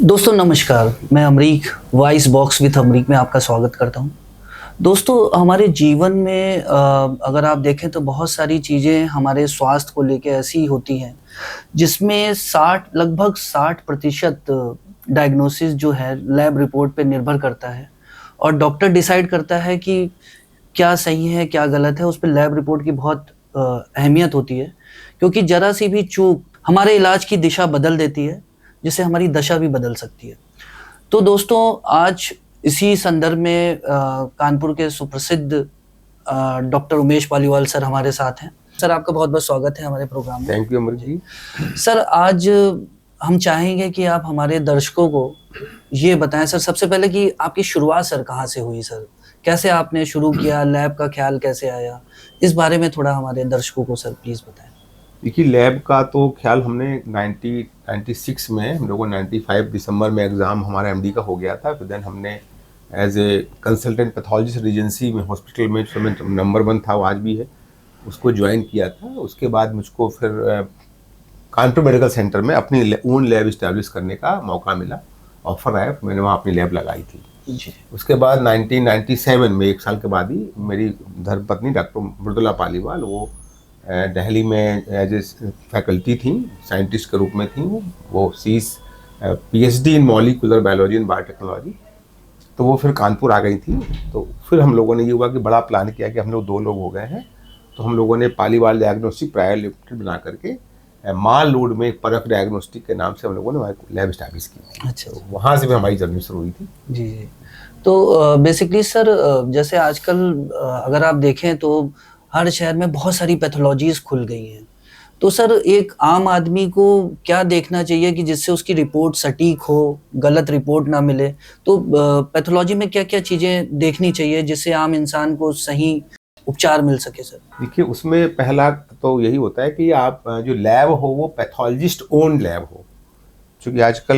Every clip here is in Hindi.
दोस्तों नमस्कार, मैं Amrik voice box with Amrik में आपका स्वागत करता हूँ। दोस्तों हमारे जीवन में अगर आप देखें तो बहुत सारी चीज़ें हमारे स्वास्थ्य को लेके ऐसी होती हैं जिसमें 60 लगभग 60% डायग्नोसिस जो है लैब रिपोर्ट पे निर्भर करता है और डॉक्टर डिसाइड करता है कि क्या सही है, क्या गलत है, उस पे लैब रिपोर्ट की बहुत अहमियत होती है क्योंकि ज़रा सी भी चूक हमारे इलाज की दिशा बदल देती है, जिससे हमारी दशा भी बदल सकती है। तो दोस्तों आज इसी संदर्भ में कानपुर के सुप्रसिद्ध डॉक्टर उमेश पालीवाल सर हमारे साथ हैं। सर आपका बहुत-बहुत स्वागत है हमारे प्रोग्राम में। Thank you Amar ji. Sir आज हम चाहेंगे कि आप हमारे दर्शकों को ये बताएं सर, सबसे पहले कि आपकी शुरुआत सर कहाँ से हुई सर? कैसे आपने शुरू किया? लैब का ख्याल कैसे आया? इस बारे में थोड़ा हमारे दर्शकों को सर प्लीज़ बताएं। देखिए, लैब का तो ख्याल हमने 1996 में हम लोगों 95 दिसंबर में एग्ज़ाम हमारा एमडी का हो गया था। फिर देन हमने as a consultant pathologist Regency में हॉस्पिटल में जो नंबर 1 था, वो आज भी है, उसको ज्वाइन किया था। उसके बाद मुझको फिर कानपुर मेडिकल सेंटर में अपनी ओन लैब इस्टेब्लिश करने का मौका मिला, ऑफर आया, मैंने वहाँ अपनी लैब लगाई थी। जी। उसके बाद 1997 में 1 साल के बाद ही मेरी धर्मपत्नी डॉक्टर मृदुला पालीवाल, वो दिल्ली में एज ए फैकल्टी थी, साइंटिस्ट के रूप में थी। वो she's PhD in molecular biology and biotechnology. तो वो फिर कानपुर आ गई थी। तो फिर हम लोगों ने ये हुआ कि बड़ा प्लान किया कि हम लोग 2 लोग हो गए हैं, तो हम लोगों ने पालीवाल डायग्नोस्टिक प्राइवेट लिमिटेड बना करके माल रोड में परख डायग्नोस्टिक के नाम से हम लोगों ने वहाँ लैब इस्टेब्लिश की। अच्छा। तो वहाँ से भी हमारी जर्नी शुरू हुई थी। जी, जी। तो बेसिकली सर जैसे आजकल अगर आप देखें तो हर शहर में बहुत सारी पैथोलॉजीज़ खुल गई हैं। तो सर एक आम आदमी को क्या देखना चाहिए कि जिससे उसकी रिपोर्ट सटीक हो, गलत रिपोर्ट ना मिले? तो पैथोलॉजी में क्या-क्या चीज़ें देखनी चाहिए जिससे आम इंसान को सही उपचार मिल सके सर? देखिए, उसमें पहला तो यही होता है कि आप जो लैब हो वो पैथोलॉजिस्ट ओन्ड लैब हो। क्योंकि आजकल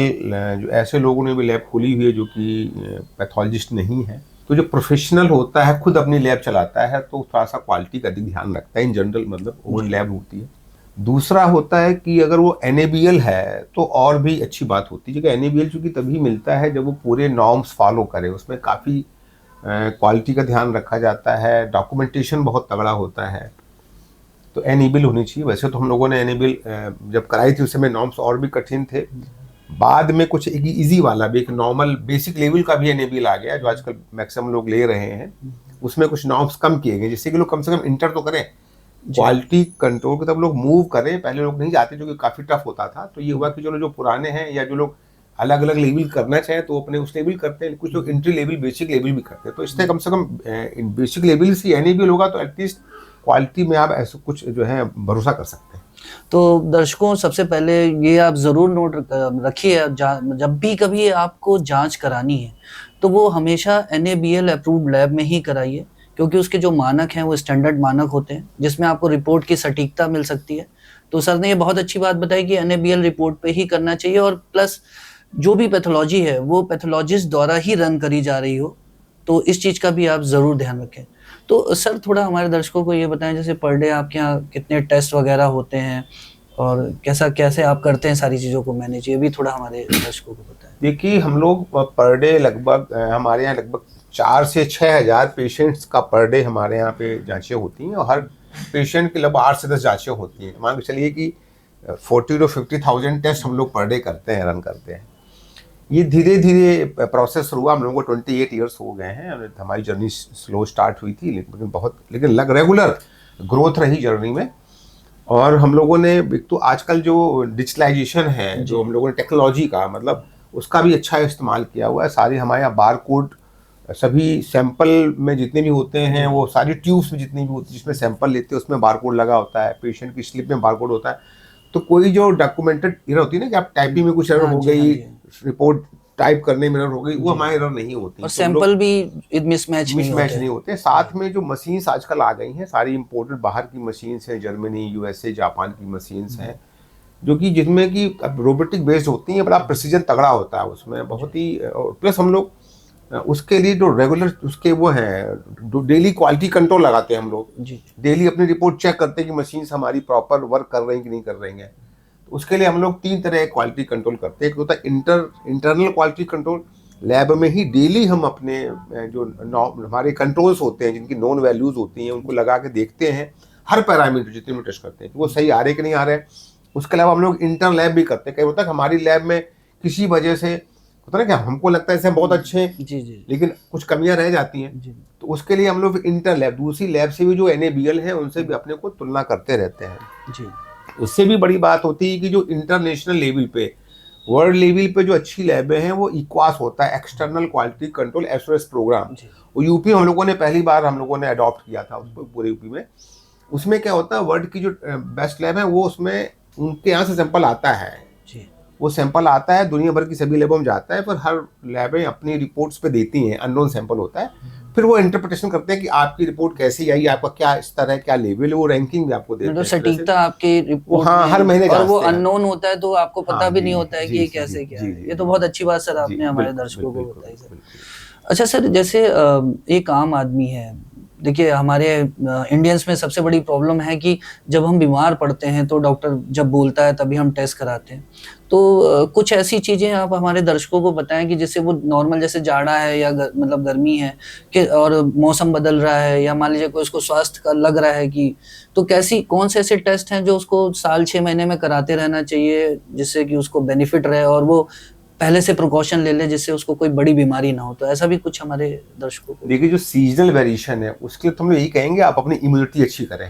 जो ऐसे लोगों ने भी लैब खोली हुई है जो कि पैथोलॉजिस्ट नहीं है, तो जो प्रोफेशनल होता है खुद अपनी लैब चलाता है तो थोड़ा सा क्वालिटी का अधिक ध्यान रखता है। इन जनरल मतलब ओन लैब होती है। दूसरा होता है कि अगर वो एनएबीएल है तो और भी अच्छी बात होती है, क्योंकि एनएबीएल चूँकि तभी मिलता है जब वो पूरे नॉर्म्स फॉलो करे। उसमें काफ़ी क्वालिटी का ध्यान रखा जाता है, डॉक्यूमेंटेशन बहुत तगड़ा होता है, तो एनएबीएल होनी चाहिए। वैसे तो हम लोगों ने एनएबीएल जब कराई थी उस समय नॉर्म्स और भी कठिन थे। बाद में कुछ एक इजी वाला भी, एक नॉर्मल बेसिक लेवल का भी एनएबीएल आ गया जो आजकल मैक्सिमम लोग ले रहे हैं। उसमें कुछ नॉर्म्स कम किए गए जिससे कि लोग कम से कम इंटर तो करें, क्वालिटी कंट्रोल की तरफ लोग मूव करें। पहले लोग नहीं जाते जो कि काफ़ी टफ होता था। तो ये हुआ कि जो पुराने हैं या जो लोग अलग अलग लेवल करना चाहें तो अपने उस लेवल करते हैं, कुछ लोग एंट्री लेवल बेसिक लेवल भी करते हैं। तो इससे कम से कम बेसिक लेवल से एनएबीएल होगा तो एटलीस्ट क्वालिटी में आप ऐसा कुछ जो है भरोसा कर सकते हैं। तो दर्शकों सबसे पहले ये आप ज़रूर नोट रखिए, जब भी कभी आपको जांच करानी है तो वो हमेशा एनएबीएल अप्रूव्ड लैब में ही कराइए, क्योंकि उसके जो मानक हैं वो स्टैंडर्ड मानक होते हैं जिसमें आपको रिपोर्ट की सटीकता मिल सकती है। तो सर ने ये बहुत अच्छी बात बताई कि एनएबीएल रिपोर्ट पे ही करना चाहिए और प्लस जो भी पैथोलॉजी है वो पैथोलॉजिस्ट द्वारा ही रन करी जा रही हो, तो इस चीज़ का भी आप ज़रूर ध्यान रखें। तो सर थोड़ा हमारे दर्शकों को ये बताएं, जैसे पर डे आपके यहाँ कितने टेस्ट वगैरह होते हैं और कैसे आप करते हैं सारी चीज़ों को मैनेज, ये भी थोड़ा हमारे दर्शकों को बताएं। देखिए, हम लोग पर डे लगभग हमारे यहाँ लगभग 4 से 6 हज़ार पेशेंट्स का पर डे हमारे यहाँ पे जांचें होती हैं और हर पेशेंट के लगभग 8 से 10 जांचें होती हैं। मान के चलिए कि 40 to 50,000 टेस्ट हम लोग पर डे करते हैं, रन करते हैं। ये धीरे धीरे प्रोसेस हुआ। हम लोगों को 28 ईयर्स हो गए हैं। हमारी जर्नी स्लो स्टार्ट हुई थी लेकिन रेगुलर ग्रोथ रही जर्नी में। और हम लोगों ने एक तो आजकल जो डिजिटलाइजेशन है, जो हम लोगों ने टेक्नोलॉजी का मतलब उसका भी अच्छा इस्तेमाल किया हुआ है। सारी हमारे यहाँ बार कोड, सभी सैंपल में जितने भी होते हैं वो सारी ट्यूब्स में जितनी भी होती है जिसमें सैंपल लेते हैं उसमें बार कोड लगा होता है, पेशेंट की स्लिप में बार कोड होता है। तो कोई जो डॉक्यूमेंटेड एरर होती है ना कि आप टाइपिंग में कुछ एरर हो गई, रिपोर्ट टाइप करने में एरर हो गई, वो हमारी एरर नहीं होती। और सैंपल भी मिसमैच नहीं होते। साथ में जो मशीन्स आजकल आ गई हैं, सारी इंपोर्टेड बाहर की मशीन्स हैं, जर्मनी, यूएसए, जापान की मशीन्स हैं, जो कि जिसमें कि रोबोटिक बेस्ड होती हैं, बड़ा प्रिसीजन तगड़ा होता है उसमें बहुत ही। प्लस हम लोग उसके लिए जो रेगुलर उसके वो हैं, डेली क्वालिटी कंट्रोल लगाते हैं हम लोग। डेली अपनी रिपोर्ट चेक करते हैं कि मशीन्स हमारी प्रॉपर वर्क कर रही हैं कि नहीं कर रही हैं। उसके लिए हम लोग 3 तरह का क्वालिटी कंट्रोल करते हैं। एक होता है इंटरनल क्वालिटी कंट्रोल, लैब में ही डेली हम अपने जो हमारे कंट्रोल्स होते हैं जिनकी नॉन वैल्यूज होती हैं उनको लगा के देखते हैं, हर पैरामीटर जितने भी टेस्ट करते हैं कि वो सही आ रहे कि नहीं आ रहे। उसके अलावा हम लोग इंटरनल लैब भी करते हैं। कई होता है हमारी लैब में किसी वजह से होता है ना कि हमको लगता है इसे हम बहुत अच्छे हैं जी जी लेकिन कुछ कमियां रह जाती हैं, जी तो उसके लिए हम लोग इंटर लैब दूसरी लैब से भी जो NABL है उनसे भी अपने को तुलना करते रहते हैं। जी उससे भी बड़ी बात होती है कि जो इंटरनेशनल लेवल पे, वर्ल्ड लेवल पे जो अच्छी लैबें हैं वो इक्वास होता है, external quality control assurance program. जी वो यूपी हम लोगों ने पहली बार हम लोगों ने अडॉप्ट किया था उसको पूरे यूपी में। उसमें क्या होता है, वर्ल्ड की जो बेस्ट लैब है वो उसमें उनके यहाँ से सैंपल आता है, जी वो सैंपल आता है दुनिया भर की सभी लैबों में जाता है, पर हर लैबें अपनी रिपोर्ट्स पे देती हैं, अननोन सैंपल होता है, फिर वो इंटरप्रिटेशन करते हैं कि आपकी रिपोर्ट कैसी आई, आपका क्या स्तर है, क्या लेवल है, वो रैंकिंग भी आपको देते मतलब हैं। इस तरह से सटीकता आपकी रिपोर्ट हाँ, में, हर महीने और वो जांचते हैं। अननोन होता है तो आपको पता हाँ, भी जी, नहीं होता है जी, कि ये जी, कैसे जी, क्या जी, है। जी, ये तो जी। बहुत अच्छी बात सर जी, आपने हमारे बिल्कुल, दर्शकों को बिल्कुल, बताई सर। बिल्कुल। अच्छा सर, जैसे एक आम आदमी है, देखिए हमारे इंडियंस में सबसे बड़ी प्रॉब्लम है कि जब हम बीमार पड़ते हैं तो डॉक्टर जब बोलता है तभी हम टेस्ट कराते हैं। तो कुछ ऐसी चीज़ें आप हमारे दर्शकों को बताएं कि जिससे वो नॉर्मल, जैसे जाड़ा है या मतलब गर्मी है कि और मौसम बदल रहा है, या मान लीजिए कोई उसको स्वास्थ्य का लग रहा है कि, तो कौन से ऐसे टेस्ट हैं जो उसको साल 6 महीने में कराते रहना चाहिए जिससे कि उसको बेनिफिट रहे और वो पहले से प्रिकॉशन ले ले जिससे उसको कोई बड़ी बीमारी ना हो। तो ऐसा भी कुछ हमारे दर्शकों को। देखिए जो सीजनल वेरिएशन है उसके लिए तो हम लोग यही कहेंगे आप अपनी इम्यूनिटी अच्छी करें।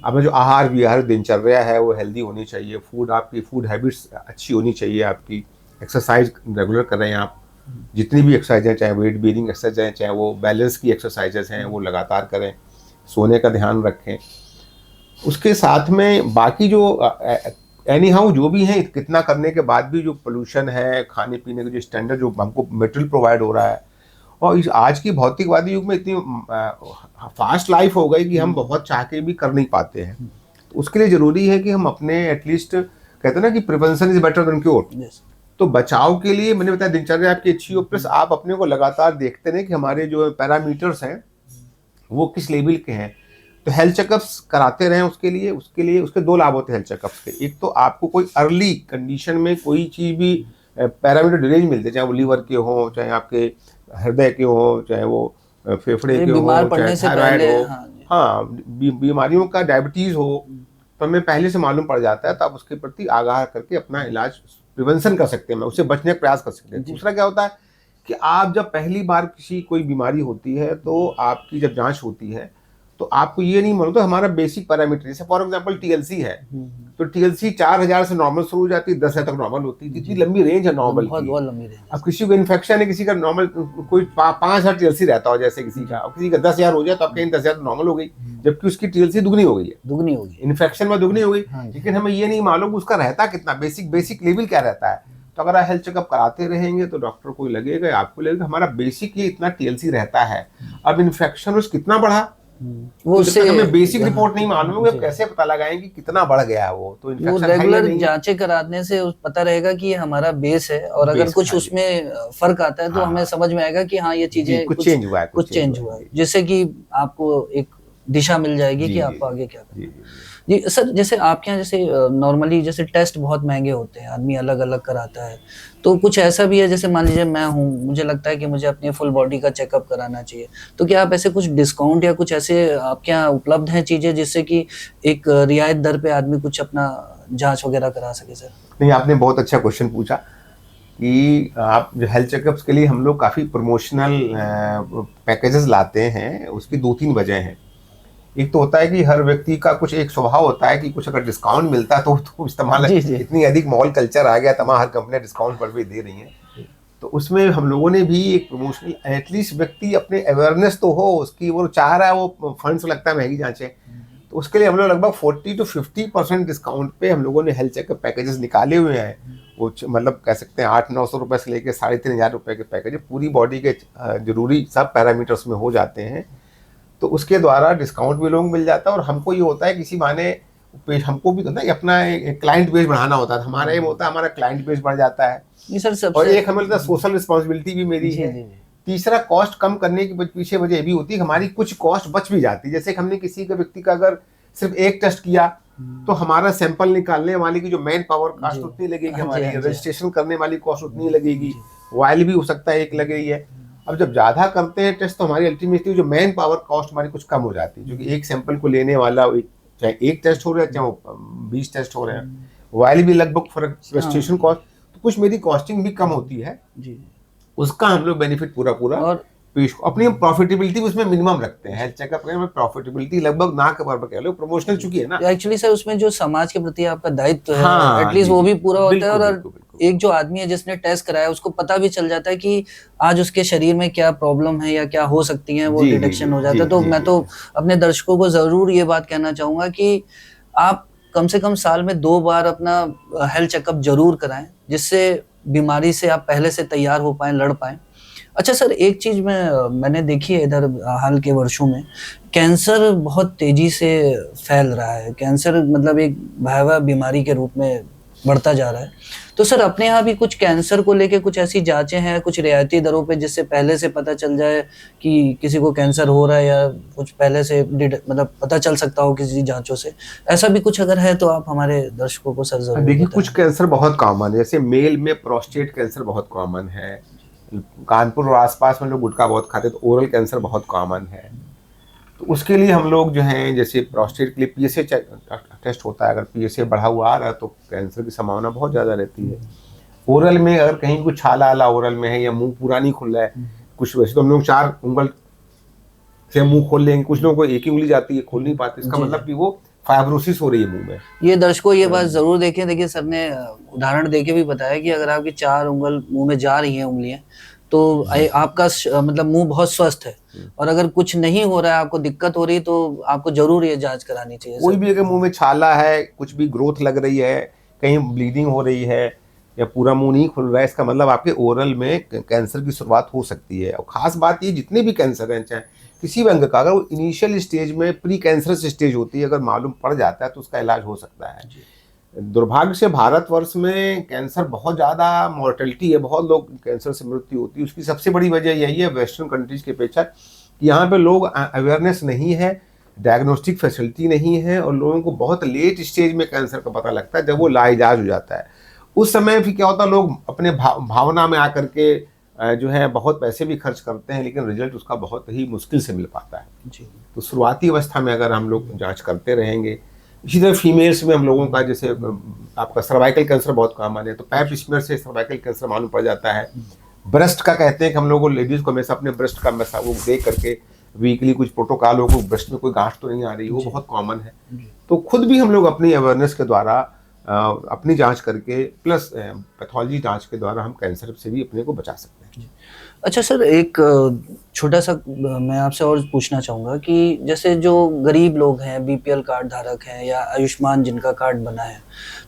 आपका जो आहार विहार दिनचर्या है वो हेल्दी होनी चाहिए, आपकी फूड हैबिट्स अच्छी होनी चाहिए, आपकी एक्सरसाइज रेगुलर करें आप, जितनी भी एक्सरसाइज हैं, चाहे वेट बेरिंग एक्सरसाइज हैं, चाहे वो बैलेंस की एक्सरसाइजेस हैं, वो लगातार करें, सोने का ध्यान रखें। उसके साथ में बाकी जो एनी हाउ जो भी है, कितना करने के बाद भी जो पोल्यूशन है, खाने पीने के जो स्टैंडर्ड जो हमको मटेरियल प्रोवाइड हो रहा है, और इस आज की भौतिकवादी युग में इतनी फास्ट लाइफ हो गई कि हम बहुत चाह के भी कर नहीं पाते हैं। तो उसके लिए ज़रूरी है कि हम अपने एटलीस्ट, कहते हैं ना कि prevention is better than cure, Yes. तो बचाव के लिए मैंने बताया दिनचर्या आपकी अच्छी हो, प्लस आप अपने को लगातार देखते रहें कि हमारे जो पैरामीटर्स हैं वो किस लेवल के हैं। तो हेल्थ चेकअप्स कराते रहें। उसके 2 लाभ होते हैं हेल्थ चेकअप्स के। एक तो आपको कोई अर्ली कंडीशन में कोई चीज़ भी पैरामीटर डिलेज मिलते, चाहे वो लीवर के हों, चाहे आपके हृदय के हों, चाहे वो फेफड़े के बीमार हों, चाहे पड़ने से थायराइड पहले, हो, हाँ जी। हाँ बीमारियों का, डायबिटीज़ हो, तो हमें पहले से मालूम पड़ जाता है, तो आप उसके प्रति आगाह करके अपना इलाज प्रिवेंशन कर सकते हैं, उससे बचने का प्रयास कर सकते हैं। दूसरा क्या होता है कि आप जब पहली बार कोई बीमारी होती है तो आपकी जब जांच होती है तो आपको ये नहीं मालूम, तो हमारा बेसिक पैरामीटर, जैसे फॉर एग्जांपल TLC है, तो TLC 4000 से नॉर्मल शुरू हो जाती है, 10,000 तक नॉर्मल होती है। इतनी लंबी रेंज है नॉर्मल बहुत की। बहुत लंबी रेंज। अब किसी को इन्फेक्शन है, किसी का नॉर्मल कोई 5000 TLC रहता हो जैसे किसी का, और किसी का 10,000 हो जाए तो आपके 10,000 नॉर्मल हो गई, जबकि उसकी TLC दुगनी हो गई है, दुगनी होगी। इन्फेक्शन में दुगनी हो गई। हाँ जी। लेकिन हमें ये नहीं मालूम उसका रहता कितना, बेसिक लेवल क्या रहता है। तो अगर आप हेल्थ चेकअप कराते रहेंगे तो डॉक्टर को लगेगा, आपको लगेगा हमारा बेसिक ये इतना TLC रहता है। अब इन्फेक्शन उस कितना बढ़ा, वो तो उससे जब तक हमें बेसिक रिपोर्ट नहीं मालूम है, कैसे पता लगाएंगे कितना बढ़ गया वो, तो वो इन्फेक्शन है या रेगुलर नहीं। जांचें कराने से पता रहेगा कि ये हमारा बेस है, और अगर बेस, कुछ हाँ जी। उसमें फर्क आता है तो हाँ, हमें समझ में आएगा कि हाँ ये जी, चीजें कुछ चेंज हुआ है, कुछ चेंज हुआ है, जिससे कि आपको एक दिशा मिल जाएगी जी, कि जी, आपको आगे क्या करना जी, है। जी, जी सर, जैसे आपके यहाँ जैसे नॉर्मली जैसे टेस्ट बहुत महंगे होते हैं, आदमी अलग अलग कराता है, तो कुछ ऐसा भी है जैसे मान लीजिए मैं हूँ, मुझे लगता है कि मुझे अपनी फुल बॉडी का चेकअप कराना चाहिए, तो क्या आप ऐसे कुछ डिस्काउंट या कुछ ऐसे आपके यहाँ उपलब्ध हैं चीजें जिससे कि एक रियायत दर पे आदमी कुछ अपना जांच वगैरह करा सके सर? नहीं, आपने बहुत अच्छा क्वेश्चन पूछा कि आप जो हेल्थ चेकअप्स के लिए हम लोग काफ़ी प्रमोशनल पैकेजेस लाते हैं। उसकी 2-3 वजह हैं। एक तो होता है कि हर व्यक्ति का कुछ एक स्वभाव होता है कि कुछ अगर डिस्काउंट मिलता है तो इस्तेमाल, जी, जी। इतनी अधिक मॉल कल्चर आ गया, तमाम हर कंपनियां डिस्काउंट पर भी दे रही हैं। तो उसमें हम लोगों ने भी एक प्रमोशनल, एटलीस्ट व्यक्ति अपने अवेयरनेस तो हो उसकी, वो चाह रहा है, वो फंड्स लगता है महंगी जांचें, तो उसके लिए हम लोग लगभग 40 to 50% डिस्काउंट पे हम लोगों ने हेल्थ चेकअप पैकेजेस निकाले हुए हैं। वो मतलब कह सकते हैं 800-900 रुपये से लेकर 3,500 रुपये के पैकेज, पूरी बॉडी के जरूरी सब पैरामीटर्स में हो जाते हैं। तो उसके द्वारा डिस्काउंट भी लोगों को मिल जाता है, और हमको ये होता है किसी बहाने हमको भी होता है कि अपना क्लाइंट बेस बढ़ाना होता है। हमारा एम होता है हमारा क्लाइंट बेस बढ़ जाता है, नहीं सर, और सबसे एक हमें लगता है सोशल रिस्पॉन्सिबिलिटी भी मेरी जी, है। जी, जी। तीसरा, कॉस्ट कम करने के पीछे वजह ये भी होती है कि हमारी कुछ कॉस्ट बच भी जाती है। जैसे कि हमने किसी का व्यक्ति का अगर सिर्फ एक टेस्ट किया तो हमारा सैंपल निकालने वाले की जो मैन पावर जी। कॉस्ट उतनी लगेगी, हाँ जी, हमारी हाँ जी। रजिस्ट्रेशन करने वाली कॉस्ट उतनी लगेगी, जी। वायल भी हो सकता है एक लग रही है। अब जब ज़्यादा करते हैं टेस्ट तो हमारी अल्टीमेटली जो मैन पावर कॉस्ट हमारी कुछ कम हो जाती है, क्योंकि एक सैंपल को लेने वाला चाहे एक टेस्ट हो रहा है चाहे वो 20 टेस्ट हो रहे हैं, वायल भी लगभग फर्क, रजिस्ट्रेशन कॉस्ट, तो कुछ मेरी कॉस्टिंग भी कम होती है, जी। उसका हम लोग बेनिफिट पूरा पूरा और पेश अपनी प्रॉफिटेबिलिटी उसमें मिनिमम रखते हैं। हेल्थ चेकअप में प्रॉफिटेबिलिटी लगभग ना के बराबर कह लो, प्रमोशनल चुकी है ना। एक्चुअली सर उसमें जो समाज के प्रति आपका दायित्व है हाँ एटलीस्ट जी वो जी, भी पूरा होता है। बिल्कुल और बिल्कुल बिल्कुल। एक जो आदमी है जिसने टेस्ट कराया उसको पता भी चल जाता है कि आज उसके शरीर में क्या प्रॉब्लम है या क्या हो सकती है, वो जी जी डिटेक्शन जी हो जाता जी है। तो जी मैं जी तो जी। अपने दर्शकों को जरूर ये बात कहना चाहूंगा कि आप कम से कम साल में 2 बार अपना हेल्थ चेकअप जरूर कराएं, जिससे बीमारी से आप पहले से तैयार हो पाएं, लड़ पाएं। अच्छा सर, एक चीज मैंने देखी है इधर हाल के वर्षों में, कैंसर बहुत तेजी से फैल रहा है। कैंसर मतलब एक भयावह बीमारी के रूप में बढ़ता जा रहा है। तो सर अपने यहाँ भी कुछ कैंसर को लेके कुछ ऐसी जांचें हैं कुछ रियायती दरों पे, जिससे पहले से पता चल जाए कि किसी को कैंसर हो रहा है, या कुछ पहले से मतलब पता चल सकता हो किसी जांचों से? ऐसा भी कुछ अगर है तो आप हमारे दर्शकों को सर जरूर देखिए बताएं। कुछ कैंसर बहुत कॉमन है, जैसे मेल में प्रोस्टेट कैंसर बहुत कॉमन है, कानपुर और आसपास में लोग गुटखा बहुत खाते हैं तो ओरल कैंसर बहुत कॉमन है। तो उसके लिए हम लोग जो हैं, जैसे प्रोस्टेट के लिए पीएसए टेस्ट होता है, अगर पीएसए बढ़ा हुआ आ रहा है तो कैंसर की संभावना बहुत ज़्यादा रहती है। ओरल में अगर कहीं कुछ छाला आला ओरल में है या मुंह पूरा नहीं खुल रहा है, कुछ वैसे तो हम लोग 4 उंगल से मुंह खोल लेंगे, कुछ लोगों को एक ही उंगली जाती है, खोल नहीं पाते, इसका जी मतलब जी। कि वो फाइब्रोसिस हो रही है मुंह में। ये दर्शकों ये बात जरूर देखें। देखिए सर ने उदाहरण देके भी बताया कि अगर आपकी 4 उंगल मुंह में जा रही हैं उंगलियां, तो आपका मतलब मुंह बहुत स्वस्थ है। और अगर कुछ नहीं हो रहा है, आपको दिक्कत हो रही है, तो आपको जरूर ये जांच करानी चाहिए कोई सर। भी अगर मुंह में छाला है, कुछ भी ग्रोथ लग रही है, कहीं ब्लीडिंग हो रही है या पूरा मुंह नहीं खुल रहा है, इसका मतलब आपके ओरल में कैंसर की शुरुआत हो सकती है। और खास बात ये, जितने भी कैंसर हैं चाहे किसी भी अंग का, अगर वो इनिशियल स्टेज में प्री कैंसरस स्टेज होती है, अगर मालूम पड़ जाता है तो उसका इलाज हो सकता है। दुर्भाग्य से भारतवर्ष में कैंसर बहुत ज़्यादा मॉर्टेलिटी है, बहुत लोग कैंसर से मृत्यु होती है। उसकी सबसे बड़ी वजह यही है वेस्टर्न कंट्रीज की अपेक्षा कि यहाँ पे लोग अवेयरनेस नहीं है, डायग्नोस्टिक फैसिलिटी नहीं है, और लोगों को बहुत लेट स्टेज में कैंसर का पता लगता है, जब वो लाइलाज हो जाता है। उस समय फिर क्या होता है, लोग अपने भावना में आकर के जो है बहुत पैसे भी खर्च करते हैं, लेकिन रिजल्ट उसका बहुत ही मुश्किल से मिल पाता है। जी तो शुरुआती अवस्था में अगर हम लोग जांच करते रहेंगे, इसी तरह फीमेल्स में हम लोगों का, जैसे आपका सर्वाइकल कैंसर बहुत कॉमन है, तो पैप स्मीयर से सर्वाइकल कैंसर मालूम पड़ जाता है। ब्रेस्ट का कहते हैं कि हम लोगों को, लेडीज को हमेशा अपने ब्रेस्ट का वो देख करके वीकली कुछ प्रोटोकॉल हो, ब्रेस्ट में कोई गांठ तो नहीं आ रही, वो बहुत कॉमन है। तो खुद भी हम लोग अपनी अवेयरनेस के द्वारा अपनी जांच करके प्लस पैथोलॉजी जांच के द्वारा हम कैंसर से भी अपने को बचा सकते हैं। अच्छा सर, एक छोटा सा मैं आपसे और पूछना चाहूँगा कि जैसे जो गरीब लोग हैं, बीपीएल कार्ड धारक हैं, या आयुष्मान जिनका कार्ड बना है,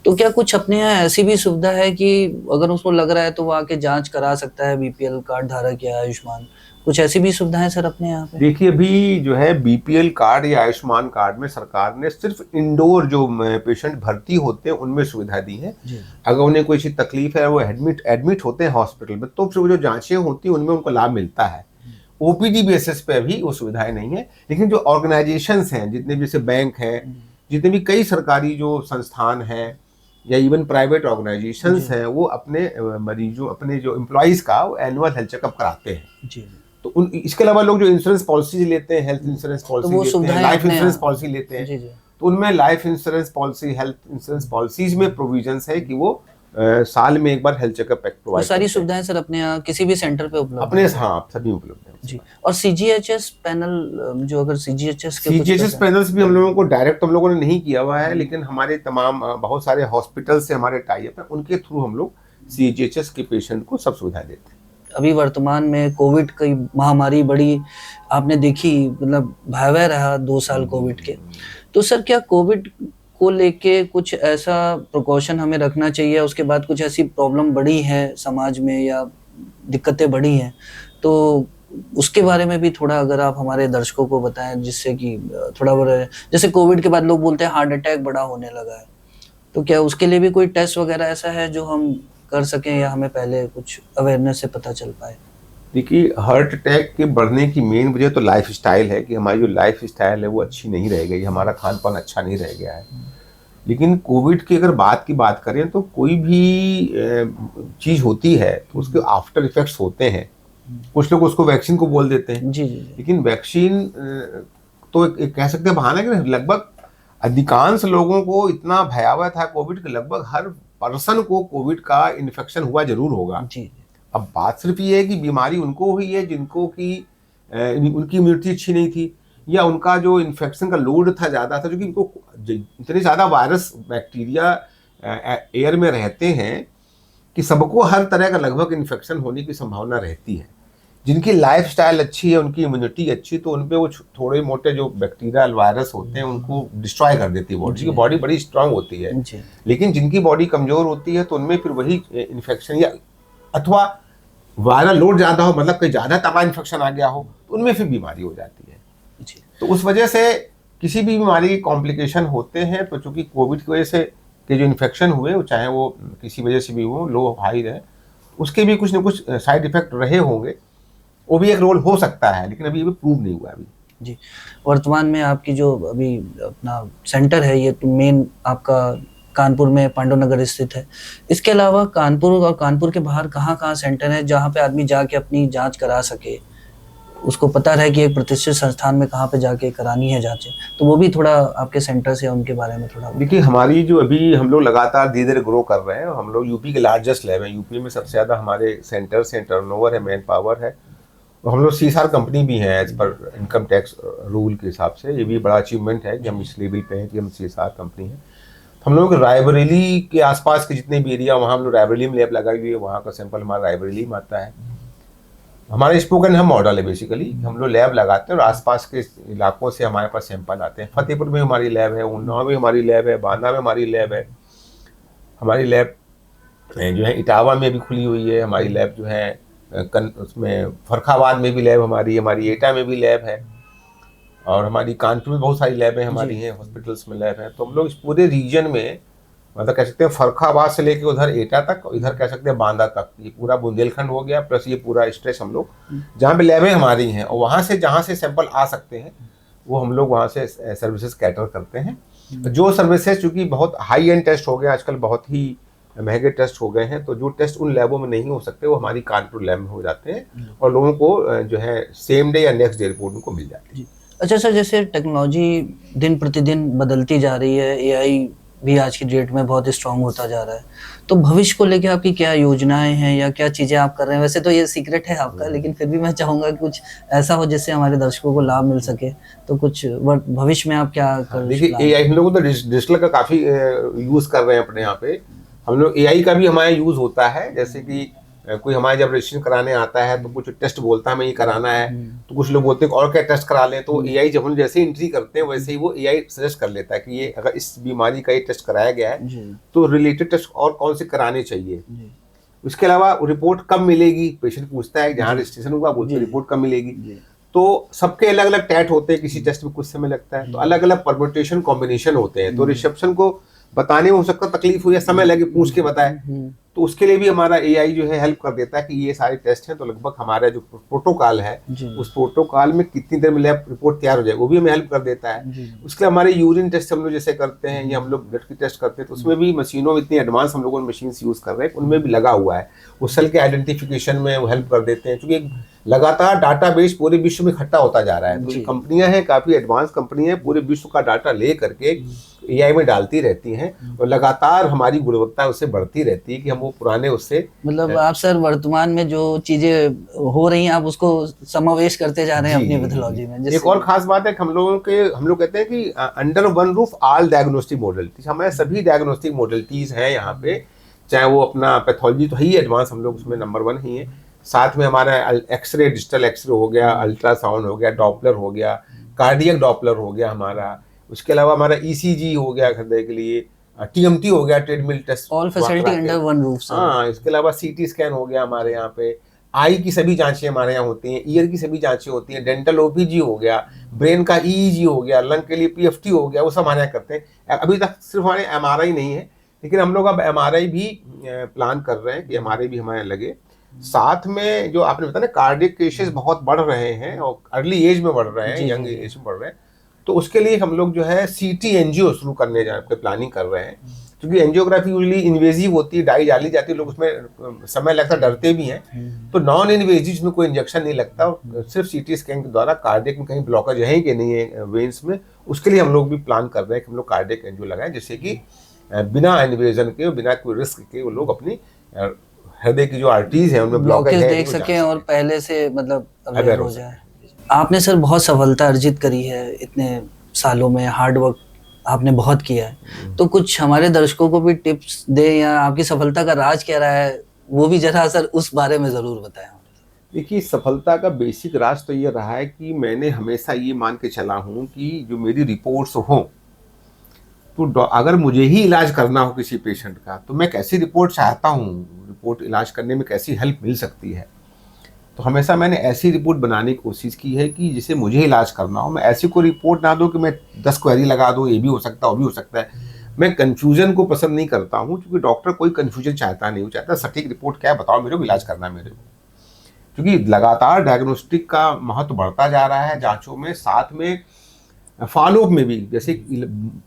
तो क्या कुछ अपने यहाँ ऐसी भी सुविधा है कि अगर उसको लग रहा है तो वो आके जांच करा सकता है, बीपीएल कार्ड धारक या आयुष्मान? कुछ ऐसी भी सुविधाएं सर अपने यहाँ पे? देखिए अभी जो है बीपीएल कार्ड या आयुष्मान कार्ड में सरकार ने सिर्फ इंडोर जो पेशेंट भर्ती होते हैं उनमें सुविधा दी है। अगर उन्हें कोई सी तकलीफ है, वो एडमिट होते हैं हॉस्पिटल में, तो फिर वो जो जांचें होती हैं उनमें उनको लाभ मिलता है। ओपीडी बेसिस पे अभी वो सुविधाएं नहीं है, लेकिन जो ऑर्गेनाइजेशंस हैं, जितने भी जैसे बैंक हैं, जितने भी कई सरकारी जो संस्थान हैं या इवन प्राइवेट ऑर्गेनाइजेशंस हैं, वो अपने मरीजों, अपने जो एम्प्लॉइज का एनुअल हेल्थ चेकअप कराते हैं। जी तो इसके अलावा लोग जो इंश्योरेंस पॉलिसी लेते हैं, हेल्थ इंश्योरेंस पॉलिसी वो लेते हैं, सुविधाएं लाइफ अपने इंश्योरेंस यहाँ। पॉलिसी लेते हैं, जी जी। तो उनमें life insurance policy, health insurance policies में प्रोविजंस है कि वो साल में एक बार हेल्थ चेकअप वो प्रोवाइड सारी करते हैं। सुविधाएं सर अपने यहाँ किसी भी सेंटर पे उपलब्ध अपने है? हाँ सभी उपलब्ध है जी। और सीजीएचएस पैनल, जो अगर सीजीएचएस के कुछ सीजीएचएस पैनल्स भी हम लोगों को डायरेक्ट हम लोगों ने नहीं किया हुआ है, लेकिन हमारे तमाम बहुत सारे हॉस्पिटल से हमारे टाई अप है, उनके थ्रू हम लोग सीजीएचएस के पेशेंट को सब सुविधा देते हैं। अभी वर्तमान में कोविड की महामारी बड़ी आपने देखी, मतलब भयावह रहा 2 साल कोविड के। तो सर क्या कोविड को लेके कुछ ऐसा प्रिकॉशन हमें रखना चाहिए? उसके बाद कुछ ऐसी प्रॉब्लम बढ़ी है समाज में या दिक्कतें बढ़ी हैं, तो उसके बारे में भी थोड़ा अगर आप हमारे दर्शकों को बताएं, जिससे कि थोड़ा बड़ा, जैसे कोविड के बाद लोग बोलते हैं हार्ट अटैक बड़ा होने लगा है, तो क्या उसके लिए भी कोई टेस्ट वगैरह ऐसा है जो हम कर सकें, या हमें पहले कुछ अवेयरनेस से पता चल पाए? देखिए हार्ट अटैक के बढ़ने की मेन वजह तो लाइफ स्टाइल है, कि हमारी जो लाइफ स्टाइल है वो अच्छी नहीं रह गई, हमारा खान पान अच्छा नहीं रह गया है। लेकिन कोविड की अगर बात करें तो कोई भी चीज़ होती है तो उसके आफ्टर इफेक्ट्स होते हैं। कुछ लोग उसको वैक्सीन को बोल देते हैं, जी, जी, जी। लेकिन वैक्सीन तो एक कह सकते हैं बहाना है कि लगभग अधिकांश लोगों को इतना भयावह था कोविड कि लगभग हर पर्सन को कोविड का इन्फेक्शन हुआ जरूर होगा। जी, अब बात सिर्फ ये है कि बीमारी उनको हुई है जिनको कि उनकी इम्यूनिटी अच्छी नहीं थी, या उनका जो इन्फेक्शन का लोड था ज़्यादा था, क्योंकि इनको इतने ज़्यादा वायरस बैक्टीरिया एयर में रहते हैं कि सबको हर तरह का लगभग इन्फेक्शन होने की संभावना रहती है। जिनकी लाइफस्टाइल अच्छी है, उनकी इम्यूनिटी अच्छी, तो उनपे वो थोड़े मोटे जो बैक्टीरियल वायरस होते हैं उनको डिस्ट्रॉय कर देती है बॉडी, क्योंकि बॉडी बड़ी स्ट्रांग होती है। जी। लेकिन जिनकी बॉडी कमजोर होती है तो उनमें फिर वही इन्फेक्शन या अथवा वायरल लोड ज़्यादा हो, मतलब कहीं ज़्यादा तगड़ा इन्फेक्शन आ गया हो, तो उनमें फिर बीमारी हो जाती है। जी। तो उस वजह से किसी भी बीमारी के कॉम्प्लिकेशन होते हैं। तो चूंकि कोविड की वजह से के जो इन्फेक्शन हुए, चाहे वो किसी वजह से भी हो, लो हाई रहे, उसके भी कुछ न कुछ साइड इफेक्ट रहे होंगे, वो भी एक रोल हो सकता है, लेकिन अभी प्रूव नहीं हुआ अभी। जी। वर्तमान में आपकी जो अभी अपना सेंटर है, ये तो मेन आपका कानपुर में पांडुनगर स्थित है। इसके अलावा कानपुर और कानपुर के बाहर कहाँ-कहाँ सेंटर हैं जहाँ पे आदमी जाके अपनी जाँच करा सके? उसको पता रहे कि एक प्रतिष्ठित संस्थान में कहाँ पे जाके करानी है जाँचें। तो वो भी थोड़ा आपके सेंटर से उनके बारे में थोड़ा देखिए, हमारी जो अभी हम लोग लगातार धीरे-धीरे ग्रो कर रहे हैं। हम लोग यूपी के लार्जेस्ट लैब हैं। यूपी में सबसे ज़्यादा हमारे सेंटर्स हैं, टर्नओवर है, मैन पावर है। और हम लोग सीएसआर कंपनी भी हैं as per income tax rule के हिसाब से। ये भी बड़ा अचीवमेंट है कि हम इस लेवल पे हैं कि हम सीएसआर कंपनी हैं। हम लोगों के रायबरेली के आसपास के जितने भी एरिया, वहाँ हम लोग रायबरेली में लैब लगाई हुई है, वहाँ का सैंपल हमारा रायबरेली में आता है। हमारा स्पोकन हम मॉडल है बेसिकली, हम लोग लैब लगाते हैं और आसपास के इलाकों से हमारे पास सैंपल आते हैं। फतेहपुर में हमारी लैब है, उन्नाव में हमारी लैब है, बांदा में हमारी लैब है। हमारी लैब जो है इटावा में भी खुली हुई है। हमारी लैब जो है उसमें फर्रुखाबाद में भी लैब हमारी एटा में भी लैब है, और हमारी कानपुर में बहुत सारी लैबें हमारी हैं, हॉस्पिटल्स में लैब है। तो हम लोग इस पूरे रीजन में, मतलब कह सकते हैं फर्रुखाबाद से लेके उधर एटा तक, इधर कह सकते हैं बांदा तक, ये पूरा बुंदेलखंड हो गया, प्लस ये पूरा स्ट्रेच हम लोग जहाँ पे लैबें हमारी हैं, और वहाँ से जहाँ से सैंपल आ सकते हैं वो हम लोग वहाँ से सर्विसेज कैटर करते हैं। जो सर्विसेज चूँकि बहुत हाई एंड टेस्ट हो गए आजकल, बहुत ही महंगे टेस्ट हो गए हैं, तो जो टेस्ट उन लैबों में नहीं हो सकते वो हमारी कानपुर लैब में हो जाते हैं, और लोगों को जो है सेम डे या नेक्स्ट डे रिपोर्ट उनको मिल जाती है। अच्छा सर, जैसे टेक्नोलॉजी दिन प्रतिदिन बदलती जा रही है, एआई भी आज की डेट में बहुत स्ट्रांग होता जा रहा है, तो भविष्य को लेके आपकी क्या योजनाएं हैं या क्या चीज़ें आप कर रहे हैं? वैसे तो ये सीक्रेट है आपका, लेकिन फिर भी मैं चाहूँगा कि कुछ ऐसा हो जिससे हमारे दर्शकों को लाभ मिल सके, तो कुछ भविष्य में आप क्या कर देखिए, एआई हम लोग तो डिजिटल का काफ़ी यूज़ कर रहे हैं अपने यहाँ पे। हम लोग एआई का भी हमारे यूज़ होता है, जैसे कि कोई हमारे जब रजिस्ट्रेशन कराने आता है तो कुछ टेस्ट बोलता है हमें ये कराना है, तो कुछ लोग बोलते हैं और क्या टेस्ट करा लें, तो एआई जब हम जैसे एंट्री करते हैं वैसे ही वो एआई सजेस्ट कर लेता है कि ये अगर इस बीमारी का ये टेस्ट कराया गया है तो रिलेटेड टेस्ट और कौन से कराने चाहिए। उसके अलावा रिपोर्ट कब मिलेगी, पेशेंट पूछता है, जहाँ रजिस्ट्रेशन हुआ बोलते हैं रिपोर्ट कब मिलेगी। तो सबके अलग अलग टैट होते हैं, किसी टेस्ट में कुछ समय लगता है, तो अलग अलग परम्यूटेशन कॉम्बिनेशन होते हैं। तो रिसेप्शन को बताने में हो सकता तकलीफ हो या समय लगे पूछ के बताए, तो उसके लिए भी हमारा एआई जो है हेल्प कर देता है कि ये सारे टेस्ट हैं, तो लगभग हमारा जो प्रोटोकॉल है उस प्रोटोकॉल में कितनी देर में लैब रिपोर्ट तैयार हो जाए, वो भी हमें हेल्प कर देता है। उसके लिए हमारे यूरिन टेस्ट हम लोग जैसे करते हैं या हम लोग ब्लड की टेस्ट करते हैं, तो उसमें भी मशीनों में इतनी एडवांस हम लोगों ने मशीन यूज़ कर रहे हैं, उनमें भी लगा हुआ है, वो सेल के आइडेंटिफिकेशन में वो हेल्प कर देते हैं, क्योंकि लगातार डाटा बेस पूरे विश्व में इकट्ठा होता जा रहा है। तो कंपनियां हैं, काफ़ी एडवांस कंपनी है, पूरे विश्व का डाटा ले करके एआई में डालती रहती हैं, और लगातार हमारी गुणवत्ता उससे बढ़ती रहती है कि हम वो पुराने उससे, मतलब आप सर वर्तमान में जो चीजें हो रही हैं आप उसको समावेश करते जा रहे हैं अपनी पैथोलॉजी में। एक और खास बात है कि हम लोग कहते हैं कि under one roof all diagnostic modalities, हमारे सभी डायग्नोस्टिक मॉडलिटीज हैं यहाँ पे, चाहे वो अपना पैथोलॉजी तो ही एडवांस, हम लोग उसमें नंबर 1 ही है, साथ में हमारा एक्सरे, डिजिटल एक्सरे हो गया, अल्ट्रासाउंड हो गया, डॉपलर हो गया, कार्डियक डॉपलर हो गया हमारा, उसके अलावा हमारा ईसीजी हो गया हृदय के लिए, टीएमटी हो गया, treadmill test, all facility under one roof. हाँ, इसके अलावा सीटी स्कैन हो गया हमारे यहाँ पे, आई की सभी जांचें हमारे यहाँ होती हैं, ईयर की सभी जांचें होती हैं, डेंटल ओपीजी हो गया, ब्रेन का ईईजी हो गया, लंग के लिए पीएफटी हो गया, वो सब हमारे यहाँ करते हैं। अभी तक सिर्फ हमारे एमआरआई नहीं है, लेकिन हम लोग अब एमआरआई भी प्लान कर रहे हैं कि एमआरआई भी हमारे लगे। साथ में जो आपने बताया ना, कार्डियक केसेस बहुत बढ़ रहे हैं और अर्ली एज में बढ़ रहे हैं, यंग एज में बढ़ रहे हैं, तो उसके लिए हम लोग जो है सीटी एंजियो शुरू करने पे प्लानिंग कर रहे हैं, क्योंकि एंजियोग्राफी यूजली इन्वेजिव होती है, डाई डाली जाती है, लोग उसमें समय लगता, डरते भी हैं। तो नॉन इन्वेजिव में कोई इंजेक्शन नहीं लगता, सिर्फ सीटी स्कैन के द्वारा कार्डियक में कहीं ब्लॉकेज है कि नहीं है वेन्स में, उसके लिए हम लोग भी प्लान कर रहे हैं कि हम लोग कार्डियक एंजियो लगाएं, जिससे कि बिना इन्वेजन के, बिना कोई रिस्क के वो लोग अपनी हृदय की जो आर्टरीज है उनमें ब्लॉकेज है देख सकें और पहले से मतलब अवेयर अवेयर हो जाए। आपने सर बहुत सफलता अर्जित करी है इतने सालों में, हार्ड वर्क आपने बहुत किया है, तो कुछ हमारे दर्शकों को भी टिप्स दे, या आपकी सफलता का राज क्या रहा है वो भी जरा सर उस बारे में जरूर बताएं। देखिए, सफलता का बेसिक राज तो ये रहा है कि मैंने हमेशा ये मान के चला हूँ कि जो मेरी रिपोर्ट्स हों, तो अगर मुझे ही इलाज करना हो किसी पेशेंट का, तो मैं कैसी रिपोर्ट चाहता हूँ, रिपोर्ट इलाज करने में कैसी हेल्प मिल सकती है, तो हमेशा मैंने ऐसी रिपोर्ट बनाने की कोशिश की है कि जिसे मुझे इलाज करना हो। मैं ऐसी कोई रिपोर्ट ना दूं कि मैं 10 क्वेरी लगा दूं, ये भी हो सकता है, वो भी हो सकता है। मैं कन्फ्यूजन को पसंद नहीं करता हूं, क्योंकि डॉक्टर कोई कन्फ्यूजन चाहता नहीं, वो चाहता है सटीक रिपोर्ट क्या है, बताओ मेरे को, इलाज करना है मेरे को। क्योंकि लगातार डायग्नोस्टिक का महत्व बढ़ता जा रहा है जाँचों में, साथ में फॉलोअप में भी, जैसे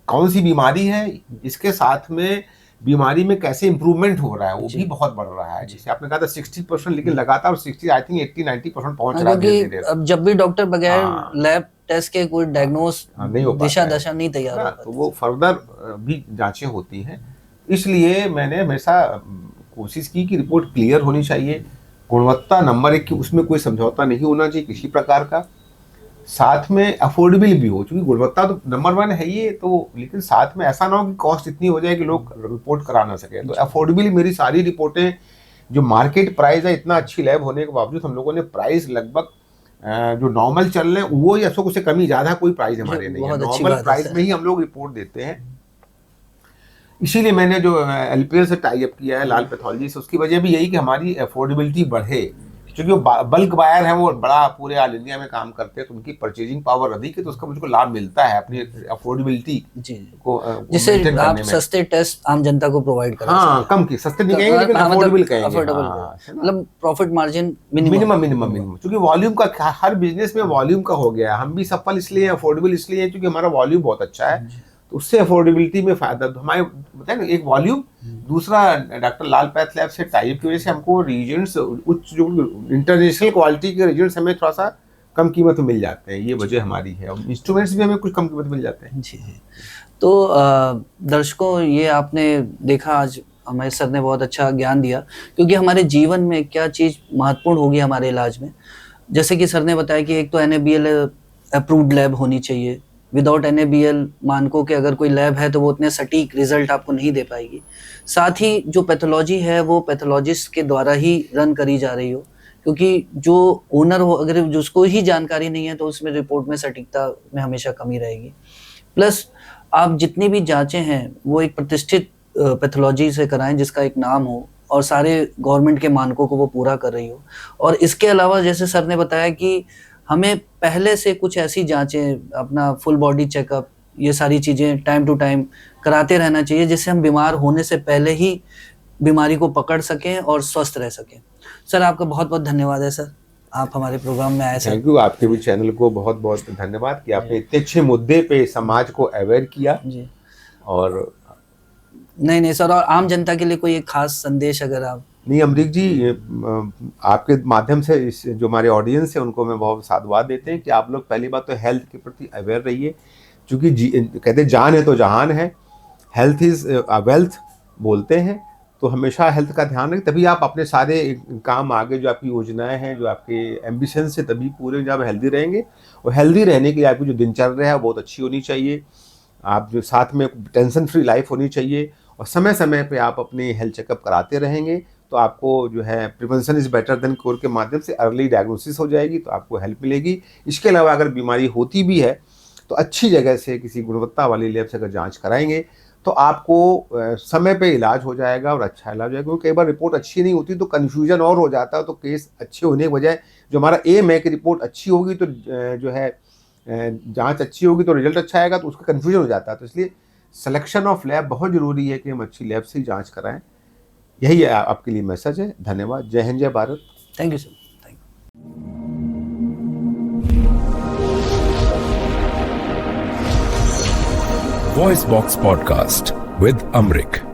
कौन सी बीमारी है, इसके साथ में बीमारी में कैसे इंप्रूवमेंट हो रहा है, वो भी बहुत बढ़ रहा है। जैसे आपने कहा था 60%, लेकिन लगातार 60, आई थिंक 80-90% पहुंच रहा है क्योंकि अब जब भी डॉक्टर बगैर लैब टेस्ट के कोई डायग्नोस नहीं हो दिशा दशा नहीं तैयार हो, तो वो फर्दर भी जांचें होती हैं। इसलिए मैंने हमेशा कोशिश की कि रिपोर्ट क्लियर होनी चाहिए, गुणवत्ता नंबर 1 की, उसमें कोई समझौता नहीं होना चाहिए किसी प्रकार का, साथ में अफोर्डेबल भी हो, क्योंकि गुणवत्ता तो नंबर 1 है ये तो, लेकिन साथ में ऐसा ना हो कि कॉस्ट इतनी हो जाए कि लोग रिपोर्ट करा ना सके। तो अफोर्डेबल मेरी सारी रिपोर्टें, जो मार्केट प्राइस है, इतना अच्छी लैब होने के बावजूद हम लोगों ने प्राइस लगभग जो नॉर्मल चल रहे हैं वो या सौ से कमी, ज़्यादा कोई प्राइस हमारे नहीं है, नॉर्मल प्राइस में ही हम लोग रिपोर्ट देते हैं। इसीलिए मैंने जो LPL से टाई अप किया है, लाल पैथोलॉजी से, उसकी वजह भी यही कि हमारी अफोर्डेबिलिटी बढ़े, क्योंकि वो बल्क बायर है, वो बड़ा पूरे ऑल इंडिया में काम करते हैं, तो उनकी परचेजिंग पावर अधिक है, तो उसका मुझको लाभ मिलता है अपनी अफोर्डेबिलिटी को, जिससे आप सस्ते टेस्ट आम जनता को प्रोवाइड कर, हाँ, कम की, सस्ते नहीं कहेंगे लेकिन अफोर्डेबल कहेंगे, मतलब प्रॉफिट मार्जिन मिनिमम, क्योंकि वॉल्यूम का, हर बिजनेस में वॉल्यूम का हो गया। हम भी सफल इसलिए, अफोर्डेबल इसलिए क्योंकि हमारा वॉल्यूम बहुत अच्छा है, तो उससे अफोर्डेबिलिटी में फायदा, तो हमारे बताए ना, एक वॉल्यूम, दूसरा डॉक्टर लाल पैथ लैब से टाइप की वजह से हमको रीजेंट्स, उच्च जो इंटरनेशनल क्वालिटी के रीजेंट्स हमें थोड़ा सा कम कीमत में मिल जाते हैं, ये वजह हमारी है। और इंस्ट्रूमेंट्स भी हमें कुछ कम कीमत में मिल जाते हैं। जी। तो दर्शकों, ये आपने देखा, आज हमारे सर ने बहुत अच्छा ज्ञान दिया, क्योंकि हमारे जीवन में क्या चीज़ महत्वपूर्ण होगी हमारे इलाज में। जैसे कि सर ने बताया कि एक तो NABL अप्रूव्ड लैब होनी चाहिए, विदाउट NABL मानकों के अगर कोई लैब है तो वो उतने सटीक रिजल्ट आपको नहीं दे पाएगी। साथ ही जो पैथोलॉजी है वो पैथोलॉजिस्ट के द्वारा ही रन करी जा रही हो, क्योंकि जो ओनर हो, अगर जिसको ही जानकारी नहीं है तो उसमें रिपोर्ट में सटीकता में हमेशा कमी रहेगी। प्लस आप जितनी भी जांचें हैं वो एक प्रतिष्ठित पैथोलॉजी से कराएं जिसका एक नाम हो और सारे गवर्नमेंट के मानकों को वो पूरा कर रही हो। और इसके अलावा जैसे सर ने बताया कि हमें पहले से कुछ ऐसी जांचें, अपना फुल बॉडी चेकअप, ये सारी चीज़ें टाइम टू टाइम कराते रहना चाहिए, जिससे हम बीमार होने से पहले ही बीमारी को पकड़ सकें और स्वस्थ रह सकें। सर, आपका बहुत बहुत धन्यवाद है सर, आप हमारे प्रोग्राम में आए सर। थैंक यू, आपके भी चैनल को बहुत बहुत धन्यवाद कि आपने इतने अच्छे मुद्दे पे समाज को अवेयर किया जी। और नहीं सर, और आम जनता के लिए कोई एक खास संदेश अगर आप। नहीं अमरीक जी, आपके माध्यम से इस जो हमारे ऑडियंस है उनको मैं बहुत साधुवाद देते हैं कि आप लोग पहली बात तो हेल्थ के प्रति अवेयर रहिए, क्योंकि कहते हैं जान है तो जहान है, हेल्थ इज़ वेल्थ बोलते हैं, तो हमेशा हेल्थ का ध्यान रखें, तभी आप अपने सारे काम आगे जो आपकी योजनाएं हैं, जो आपके एम्बिशन से, तभी पूरे जब हेल्दी रहेंगे। और हेल्दी रहने के लिए आपकी जो दिनचर्या है बहुत अच्छी होनी चाहिए, आप जो साथ में टेंशन फ्री लाइफ होनी चाहिए, और समय समय पे आप अपने हेल्थ चेकअप कराते रहेंगे, तो आपको जो है prevention is better than cure के माध्यम से अर्ली डायग्नोसिस हो जाएगी, तो आपको हेल्प मिलेगी। इसके अलावा अगर बीमारी होती भी है तो अच्छी जगह से किसी गुणवत्ता वाली लैब से अगर जांच कराएंगे तो आपको समय पे इलाज हो जाएगा और अच्छा इलाज हो जाएगा। क्योंकि कई बार रिपोर्ट अच्छी नहीं होती तो कन्फ्यूजन और हो जाता है, तो केस अच्छे होने के बजाय जो हमारा एम है कि रिपोर्ट अच्छी होगी तो जो है जांच अच्छी होगी तो रिजल्ट अच्छा आएगा, तो उसका कन्फ्यूजन हो जाता है। तो इसलिए सिलेक्शन ऑफ लैब बहुत ज़रूरी है कि हम अच्छी लैब से ही जाँच कराएँ। यही आपके लिए मैसेज है। धन्यवाद। जय हिंद, जय Bharat. Thank you sir. Voice box podcast with Amrik.